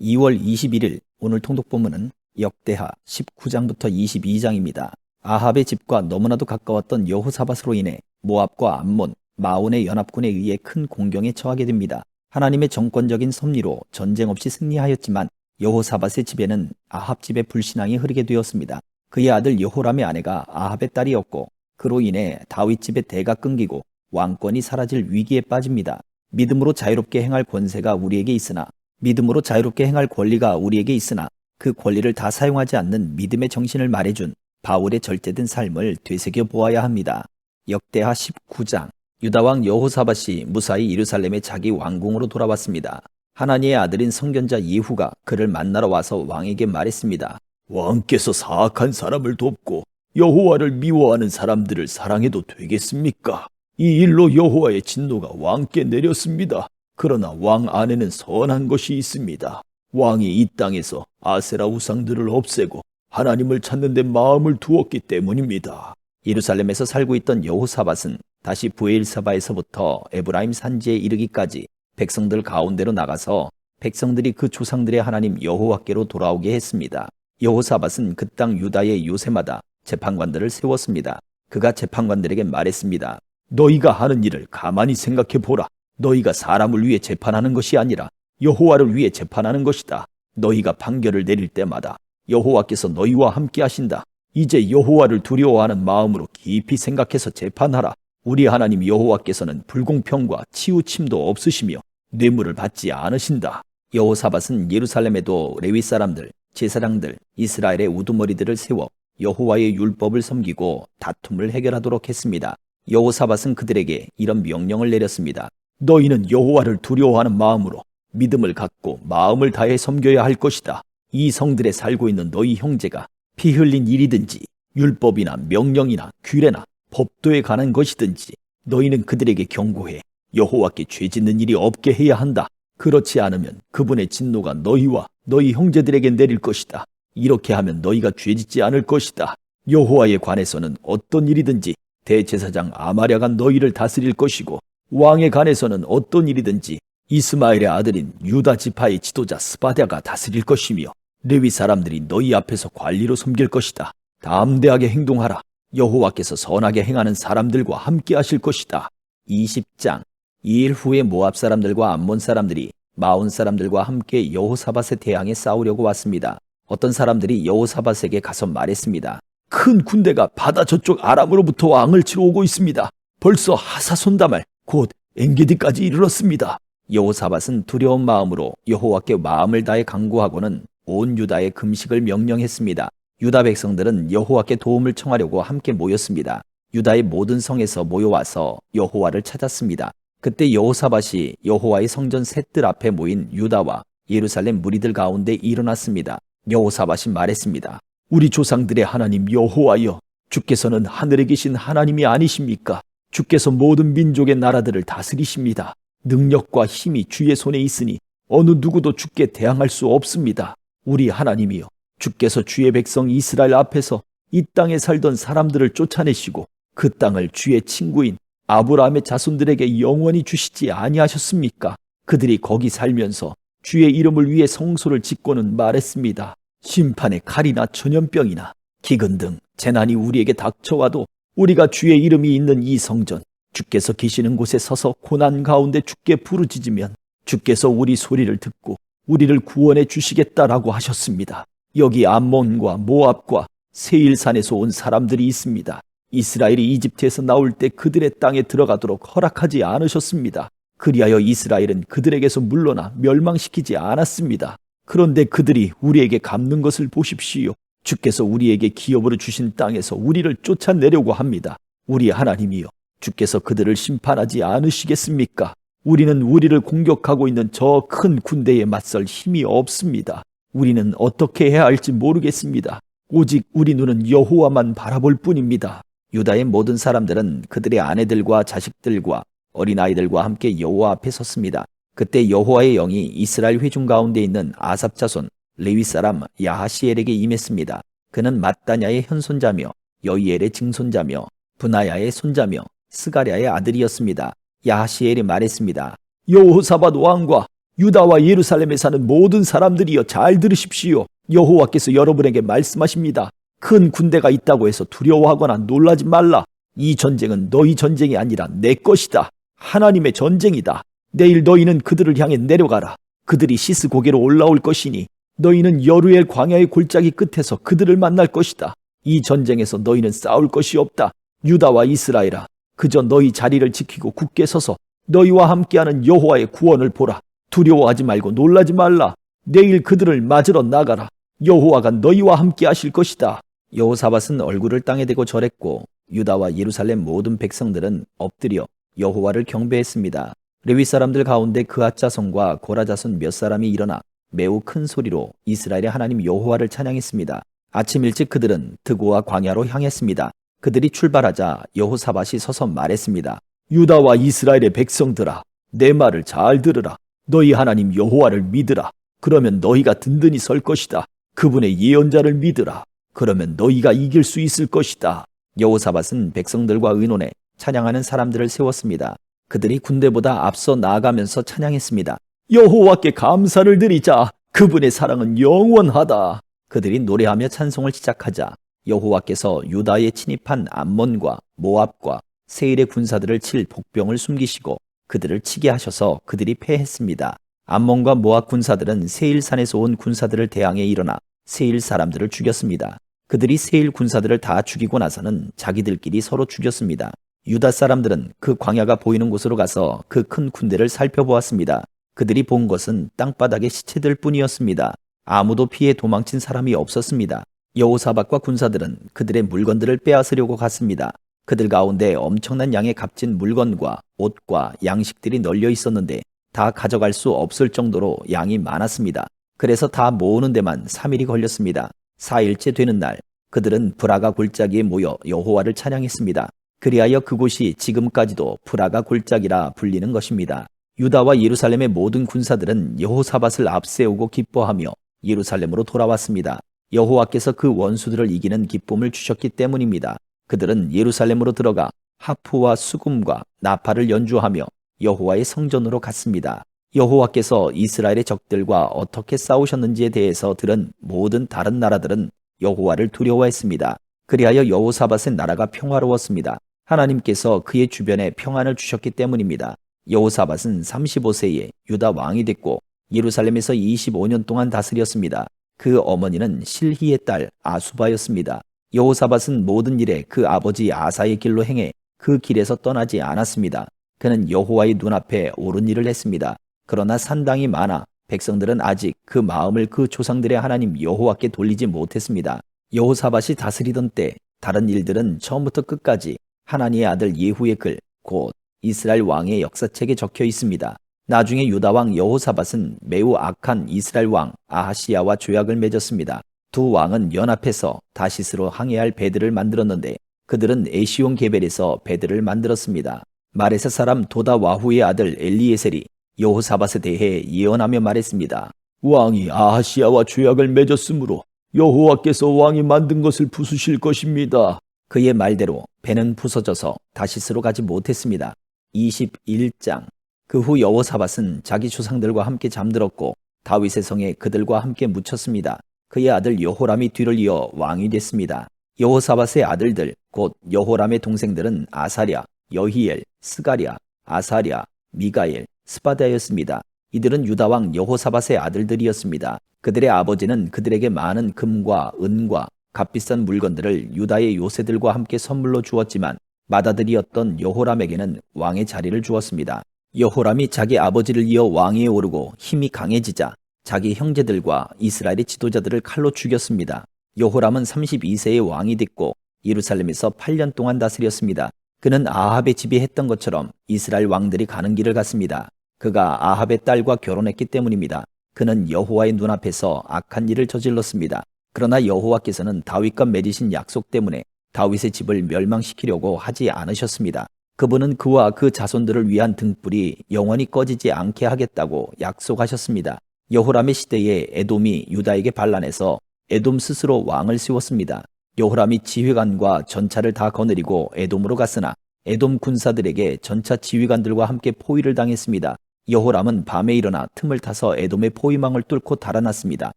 2월 21일 오늘 통독본문은 역대하 19장부터 22장입니다. 아합의 집과 너무나도 가까웠던 여호사밧으로 인해 모압과 암몬, 마온의 연합군에 의해 큰 공경에 처하게 됩니다. 하나님의 정권적인 섭리로 전쟁 없이 승리하였지만 여호사밧의 집에는 아합 집의 불신앙이 흐르게 되었습니다. 그의 아들 여호람의 아내가 아합의 딸이었고 그로 인해 다윗 집의 대가 끊기고 왕권이 사라질 위기에 빠집니다. 믿음으로 자유롭게 행할 권세가 우리에게 있으나 믿음으로 자유롭게 행할 권리가 우리에게 있으나 그 권리를 다 사용하지 않는 믿음의 정신을 말해준 바울의 절제된 삶을 되새겨 보아야 합니다. 역대하 19장 유다왕 여호사밧이 무사히 예루살렘의 자기 왕궁으로 돌아왔습니다. 하나니의 아들인 선견자 예후가 그를 만나러 와서 왕에게 말했습니다. 왕께서 사악한 사람을 돕고 여호와를 미워하는 사람들을 사랑해도 되겠습니까? 이 일로 여호와의 진노가 왕께 내렸습니다. 그러나 왕 안에는 선한 것이 있습니다. 왕이 이 땅에서 아세라 우상들을 없애고 하나님을 찾는 데 마음을 두었기 때문입니다. 예루살렘에서 살고 있던 여호사밧은 다시 브엘사바에서부터 에브라임 산지에 이르기까지 백성들 가운데로 나가서 백성들이 그 조상들의 하나님 여호와께로 돌아오게 했습니다. 여호사밧은 그 땅 유다의 요새마다 재판관들을 세웠습니다. 그가 재판관들에게 말했습니다. 너희가 하는 일을 가만히 생각해 보라. 너희가 사람을 위해 재판하는 것이 아니라 여호와를 위해 재판하는 것이다. 너희가 판결을 내릴 때마다 여호와께서 너희와 함께 하신다. 이제 여호와를 두려워하는 마음으로 깊이 생각해서 재판하라. 우리 하나님 여호와께서는 불공평과 치우침도 없으시며 뇌물을 받지 않으신다. 여호사밧은 예루살렘에도 레위 사람들, 제사장들, 이스라엘의 우두머리들을 세워 여호와의 율법을 섬기고 다툼을 해결하도록 했습니다. 여호사밧은 그들에게 이런 명령을 내렸습니다. 너희는 여호와를 두려워하는 마음으로 믿음을 갖고 마음을 다해 섬겨야 할 것이다. 이 성들에 살고 있는 너희 형제가 피 흘린 일이든지 율법이나 명령이나 규례나 법도에 관한 것이든지 너희는 그들에게 경고해 여호와께 죄짓는 일이 없게 해야 한다. 그렇지 않으면 그분의 진노가 너희와 너희 형제들에게 내릴 것이다. 이렇게 하면 너희가 죄짓지 않을 것이다. 여호와에 관해서는 어떤 일이든지 대제사장 아마랴가 너희를 다스릴 것이고 왕에 관해서는 어떤 일이든지 이스마엘의 아들인 유다 지파의 지도자 스바랴가 다스릴 것이며 레위 사람들이 너희 앞에서 관리로 섬길 것이다. 담대하게 행동하라. 여호와께서 선하게 행하는 사람들과 함께 하실 것이다. 20장 이 일 후에 모압 사람들과 암몬 사람들이 마온 사람들과 함께 여호사밧에 대항해 싸우려고 왔습니다. 어떤 사람들이 여호사밧에게 가서 말했습니다. 큰 군대가 바다 저쪽 아람으로부터 왕을 치러 오고 있습니다. 벌써 하사손다말 곧 엔게디까지 이르렀습니다. 여호사밧은 두려운 마음으로 여호와께 마음을 다해 간구하고는 온 유다에 금식을 명령했습니다. 유다 백성들은 여호와께 도움을 청하려고 함께 모였습니다. 유다의 모든 성에서 모여와서 여호와를 찾았습니다. 그때 여호사밧이 여호와의 성전 셋들 앞에 모인 유다와 예루살렘 무리들 가운데 일어났습니다. 여호사밧이 말했습니다. 우리 조상들의 하나님 여호와여, 주께서는 하늘에 계신 하나님이 아니십니까? 주께서 모든 민족의 나라들을 다스리십니다. 능력과 힘이 주의 손에 있으니 어느 누구도 주께 대항할 수 없습니다. 우리 하나님이여, 주께서 주의 백성 이스라엘 앞에서 이 땅에 살던 사람들을 쫓아내시고 그 땅을 주의 친구인 아브라함의 자손들에게 영원히 주시지 아니하셨습니까? 그들이 거기 살면서 주의 이름을 위해 성소를 짓고는 말했습니다. 심판의 칼이나 전염병이나 기근 등 재난이 우리에게 닥쳐와도 우리가 주의 이름이 있는 이 성전, 주께서 계시는 곳에 서서 고난 가운데 주께 부르짖으면 주께서 우리 소리를 듣고 우리를 구원해 주시겠다라고 하셨습니다. 여기 암몬과 모압과 세일산에서 온 사람들이 있습니다. 이스라엘이 이집트에서 나올 때 그들의 땅에 들어가도록 허락하지 않으셨습니다. 그리하여 이스라엘은 그들에게서 물러나 멸망시키지 않았습니다. 그런데 그들이 우리에게 갚는 것을 보십시오. 주께서 우리에게 기업으로 주신 땅에서 우리를 쫓아내려고 합니다. 우리 하나님이여, 주께서 그들을 심판하지 않으시겠습니까? 우리는 우리를 공격하고 있는 저 큰 군대에 맞설 힘이 없습니다. 우리는 어떻게 해야 할지 모르겠습니다. 오직 우리 눈은 여호와만 바라볼 뿐입니다. 유다의 모든 사람들은 그들의 아내들과 자식들과 어린아이들과 함께 여호와 앞에 섰습니다. 그때 여호와의 영이 이스라엘 회중 가운데 있는 아삽 자손 레위 사람 야하시엘에게 임했습니다. 그는 mat다냐의 현손자며 여이엘의 증손자며 분하야의 손자며 스가랴의 아들이었습니다. 야하시엘이 말했습니다. 여호사밧 왕과 유다와 예루살렘에 사는 모든 사람들이여 잘 들으십시오. 여호와께서 여러분에게 말씀하십니다. 큰 군대가 있다고 해서 두려워하거나 놀라지 말라. 이 전쟁은 너희 전쟁이 아니라 내 것이다. 하나님의 전쟁이다. 내일 너희는 그들을 향해 내려가라. 그들이 시스 고개로 올라올 것이니 너희는 여루엘 광야의 골짜기 끝에서 그들을 만날 것이다. 이 전쟁에서 너희는 싸울 것이 없다. 유다와 이스라엘아, 그저 너희 자리를 지키고 굳게 서서 너희와 함께하는 여호와의 구원을 보라. 두려워하지 말고 놀라지 말라. 내일 그들을 맞으러 나가라. 여호와가 너희와 함께 하실 것이다. 여호사밧은 얼굴을 땅에 대고 절했고 유다와 예루살렘 모든 백성들은 엎드려 여호와를 경배했습니다. 레위 사람들 가운데 그앗 자손과 고라 자손 몇 사람이 일어나 매우 큰 소리로 이스라엘의 하나님 여호와를 찬양했습니다. 아침 일찍 그들은 드고와 광야로 향했습니다. 그들이 출발하자 여호사밧이 서서 말했습니다. 유다와 이스라엘의 백성들아, 내 말을 잘 들으라. 너희 하나님 여호와를 믿으라. 그러면 너희가 든든히 설 것이다. 그분의 예언자를 믿으라. 그러면 너희가 이길 수 있을 것이다. 여호사밧은 백성들과 의논해 찬양하는 사람들을 세웠습니다. 그들이 군대보다 앞서 나아가면서 찬양했습니다. 여호와께 감사를 드리자. 그분의 사랑은 영원하다. 그들이 노래하며 찬송을 시작하자 여호와께서 유다에 침입한 암몬과 모압과 세일의 군사들을 칠 복병을 숨기시고 그들을 치게 하셔서 그들이 패했습니다. 암몬과 모압 군사들은 세일산에서 온 군사들을 대항해 일어나 세일 사람들을 죽였습니다. 그들이 세일 군사들을 다 죽이고 나서는 자기들끼리 서로 죽였습니다. 유다 사람들은 그 광야가 보이는 곳으로 가서 그 큰 군대를 살펴보았습니다. 그들이 본 것은 땅바닥의 시체들 뿐이었습니다. 아무도 피해 도망친 사람이 없었습니다. 여호사밧과 군사들은 그들의 물건들을 빼앗으려고 갔습니다. 그들 가운데 엄청난 양의 값진 물건과 옷과 양식들이 널려 있었는데 다 가져갈 수 없을 정도로 양이 많았습니다. 그래서 다 모으는 데만 3일이 걸렸습니다. 4일째 되는 날 그들은 브라가 골짜기에 모여 여호와를 찬양했습니다. 그리하여 그곳이 지금까지도 브라가 골짜기라 불리는 것입니다. 유다와 예루살렘의 모든 군사들은 여호사밧을 앞세우고 기뻐하며 예루살렘으로 돌아왔습니다. 여호와께서 그 원수들을 이기는 기쁨을 주셨기 때문입니다. 그들은 예루살렘으로 들어가 하프와 수금과 나팔을 연주하며 여호와의 성전으로 갔습니다. 여호와께서 이스라엘의 적들과 어떻게 싸우셨는지에 대해서 들은 모든 다른 나라들은 여호와를 두려워했습니다. 그리하여 여호사밧의 나라가 평화로웠습니다. 하나님께서 그의 주변에 평안을 주셨기 때문입니다. 여호사밧은 35세에 유다 왕이 됐고 예루살렘에서 25년 동안 다스렸습니다. 그 어머니는 실히의 딸 아수바였습니다. 여호사밧은 모든 일에 그 아버지 아사의 길로 행해 그 길에서 떠나지 않았습니다. 그는 여호와의 눈앞에 옳은 일을 했습니다. 그러나 산당이 많아 백성들은 아직 그 마음을 그 조상들의 하나님 여호와께 돌리지 못했습니다. 여호사밧이 다스리던 때 다른 일들은 처음부터 끝까지 하나니의 아들 예후의 글, 곧 이스라엘 왕의 역사책에 적혀 있습니다. 나중에 유다 왕 여호사밧은 매우 악한 이스라엘 왕 아하시야와 조약을 맺었습니다. 두 왕은 연합해서 다시스로 항해할 배들을 만들었는데 그들은 에시온 게벨에서 배들을 만들었습니다. 마레사 사람 도다 와후의 아들 엘리에셀이 여호사밧에 대해 예언하며 말했습니다. 왕이 아하시야와 조약을 맺었으므로 여호와께서 왕이 만든 것을 부수실 것입니다. 그의 말대로 배는 부서져서 다시스로 가지 못했습니다. 21장. 그 후 여호사밧은 자기 조상들과 함께 잠들었고 다윗의 성에 그들과 함께 묻혔습니다. 그의 아들 여호람이 뒤를 이어 왕이 됐습니다. 여호사밧의 아들들 곧 여호람의 동생들은 아사랴, 여히엘, 스가랴, 아사랴, 미가엘, 스바다였습니다. 이들은 유다 왕 여호사밧의 아들들이었습니다. 그들의 아버지는 그들에게 많은 금과 은과 값비싼 물건들을 유다의 요새들과 함께 선물로 주었지만 맏아들이었던 여호람에게는 왕의 자리를 주었습니다. 여호람이 자기 아버지를 이어 왕위에 오르고 힘이 강해지자 자기 형제들과 이스라엘의 지도자들을 칼로 죽였습니다. 여호람은 32세의 왕이 됐고 예루살렘에서 8년 동안 다스렸습니다. 그는 아합의 집이 했던 것처럼 이스라엘 왕들이 가는 길을 갔습니다. 그가 아합의 딸과 결혼했기 때문입니다. 그는 여호와의 눈앞에서 악한 일을 저질렀습니다. 그러나 여호와께서는 다윗과 맺으신 약속 때문에 다윗의 집을 멸망시키려고 하지 않으셨습니다. 그분은 그와 그 자손들을 위한 등불이 영원히 꺼지지 않게 하겠다고 약속하셨습니다. 여호람의 시대에 에돔이 유다에게 반란해서 에돔 스스로 왕을 세웠습니다. 여호람이 지휘관과 전차를 다 거느리고 에돔으로 갔으나 에돔 군사들에게 전차 지휘관들과 함께 포위를 당했습니다. 여호람은 밤에 일어나 틈을 타서 에돔의 포위망을 뚫고 달아났습니다.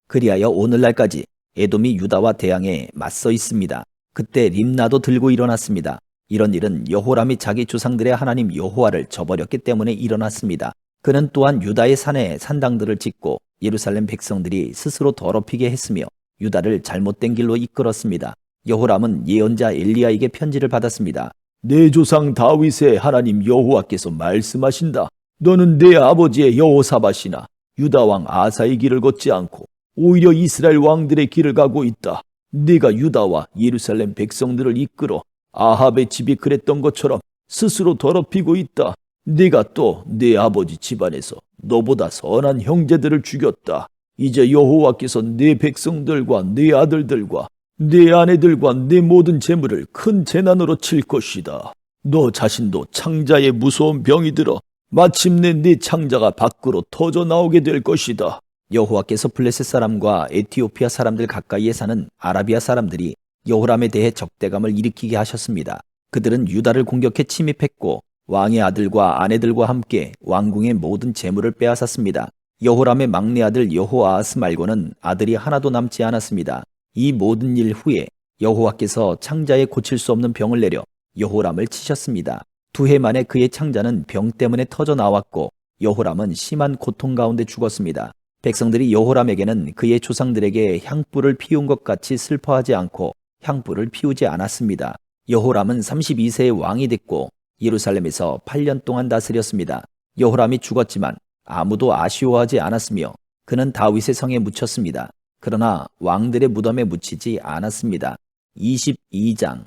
그리하여 오늘날까지 에돔이 유다와 대항해 맞서 있습니다. 그때 림나도 들고 일어났습니다. 이런 일은 여호람이 자기 조상들의 하나님 여호와를 저버렸기 때문에 일어났습니다. 그는 또한 유다의 산에 산당들을 짓고 예루살렘 백성들이 스스로 더럽히게 했으며 유다를 잘못된 길로 이끌었습니다. 여호람은 예언자 엘리야에게 편지를 받았습니다. 내 조상 다윗의 하나님 여호와께서 말씀하신다. 너는 내 아버지의 여호사밧이나 유다 왕 아사의 길을 걷지 않고 오히려 이스라엘 왕들의 길을 가고 있다. 네가 유다와 예루살렘 백성들을 이끌어 아합의 집이 그랬던 것처럼 스스로 더럽히고 있다. 네가 또 내 아버지 집안에서 너보다 선한 형제들을 죽였다. 이제 여호와께서 네 백성들과 네 아들들과 네 아내들과 네 모든 재물을 큰 재난으로 칠 것이다. 너 자신도 창자의 무서운 병이 들어 마침내 네 창자가 밖으로 터져 나오게 될 것이다. 여호와께서 블레셋 사람과 에티오피아 사람들 가까이에 사는 아라비아 사람들이 여호람에 대해 적대감을 일으키게 하셨습니다. 그들은 유다를 공격해 침입했고 왕의 아들과 아내들과 함께 왕궁의 모든 재물을 빼앗았습니다. 여호람의 막내 아들 여호아하스 말고는 아들이 하나도 남지 않았습니다. 이 모든 일 후에 여호와께서 창자에 고칠 수 없는 병을 내려 여호람을 치셨습니다. 2해 만에 그의 창자는 병 때문에 터져 나왔고 여호람은 심한 고통 가운데 죽었습니다. 백성들이 여호람에게는 그의 조상들에게 향불을 피운 것 같이 슬퍼하지 않고 향불을 피우지 않았습니다. 여호람은 32세의 왕이 됐고 예루살렘에서 8년 동안 다스렸습니다. 여호람이 죽었지만 아무도 아쉬워하지 않았으며 그는 다윗의 성에 묻혔습니다. 그러나 왕들의 무덤에 묻히지 않았습니다. 22장.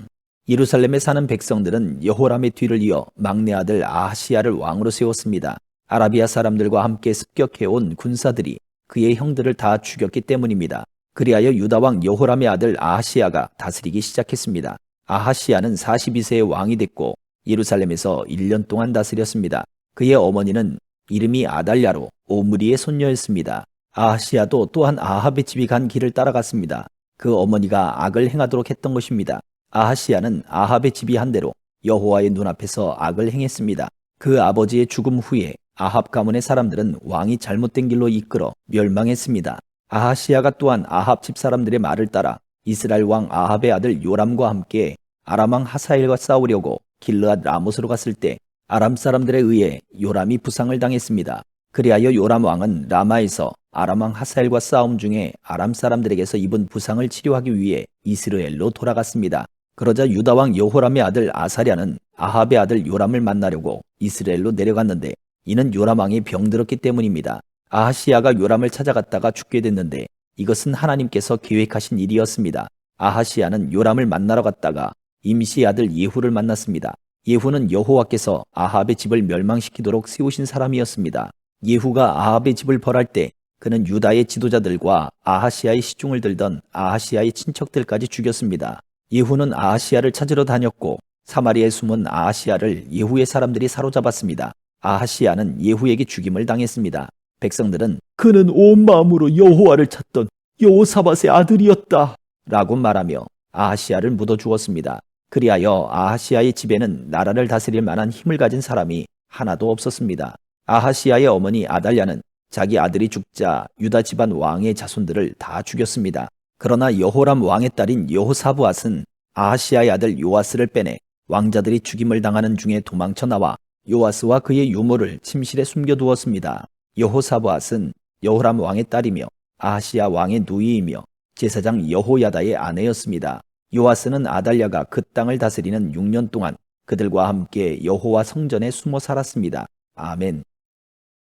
예루살렘에 사는 백성들은 여호람의 뒤를 이어 막내 아들 아하시야를 왕으로 세웠습니다. 아라비아 사람들과 함께 습격해온 군사들이 그의 형들을 다 죽였기 때문입니다. 그리하여 유다 왕 여호람의 아들 아하시야가 다스리기 시작했습니다. 아하시야는 42세의 왕이 됐고 예루살렘에서 1년 동안 다스렸습니다. 그의 어머니는 이름이 아달랴로 오므리의 손녀였습니다. 아하시야도 또한 아합의 집이 간 길을 따라갔습니다. 그 어머니가 악을 행하도록 했던 것입니다. 아하시야는 아합의 집이 한 대로 여호와의 눈앞에서 악을 행했습니다. 그 아버지의 죽음 후에 아합 가문의 사람들은 왕이 잘못된 길로 이끌어 멸망했습니다. 아하시야가 또한 아합 집 사람들의 말을 따라 이스라엘 왕 아합의 아들 요람과 함께 아람 왕 하사엘과 싸우려고 길르앗 라못으로 갔을 때 아람 사람들에 의해 요람이 부상을 당했습니다. 그리하여 요람 왕은 라마에서 아람 왕 하사엘과 싸움 중에 아람 사람들에게서 입은 부상을 치료하기 위해 이스라엘로 돌아갔습니다. 그러자 유다 왕 여호람의 아들 아사랴는 아합의 아들 요람을 만나려고 이스라엘로 내려갔는데 이는 요람 왕이 병들었기 때문입니다. 아하시야가 요람을 찾아갔다가 죽게 됐는데 이것은 하나님께서 계획하신 일이었습니다. 아하시야는 요람을 만나러 갔다가 임시의 아들 예후를 만났습니다. 예후는 여호와께서 아합의 집을 멸망시키도록 세우신 사람이었습니다. 예후가 아합의 집을 벌할 때 그는 유다의 지도자들과 아하시야의 시중을 들던 아하시야의 친척들까지 죽였습니다. 예후는 아하시야를 찾으러 다녔고 사마리아에 숨은 아하시야를 예후의 사람들이 사로잡았습니다. 아하시야는 예후에게 죽임을 당했습니다. 백성들은 그는 온 마음으로 여호와를 찾던 여호사밧의 아들이었다 라고 말하며 아하시야를 묻어 주었습니다. 그리하여 아하시야의 집에는 나라를 다스릴 만한 힘을 가진 사람이 하나도 없었습니다. 아하시야의 어머니 아달랴는 자기 아들이 죽자 유다 집안 왕의 자손들을 다 죽였습니다. 그러나 여호람 왕의 딸인 여호사브앗은 아하시야의 아들 요아스를 빼내 왕자들이 죽임을 당하는 중에 도망쳐 나와 요아스와 그의 유모를 침실에 숨겨두었습니다. 여호사브앗은 여호람 왕의 딸이며 아하시야 왕의 누이이며 제사장 여호야다의 아내였습니다. 요아스는 아달랴가 그 땅을 다스리는 6년 동안 그들과 함께 여호와 성전에 숨어 살았습니다. 아멘.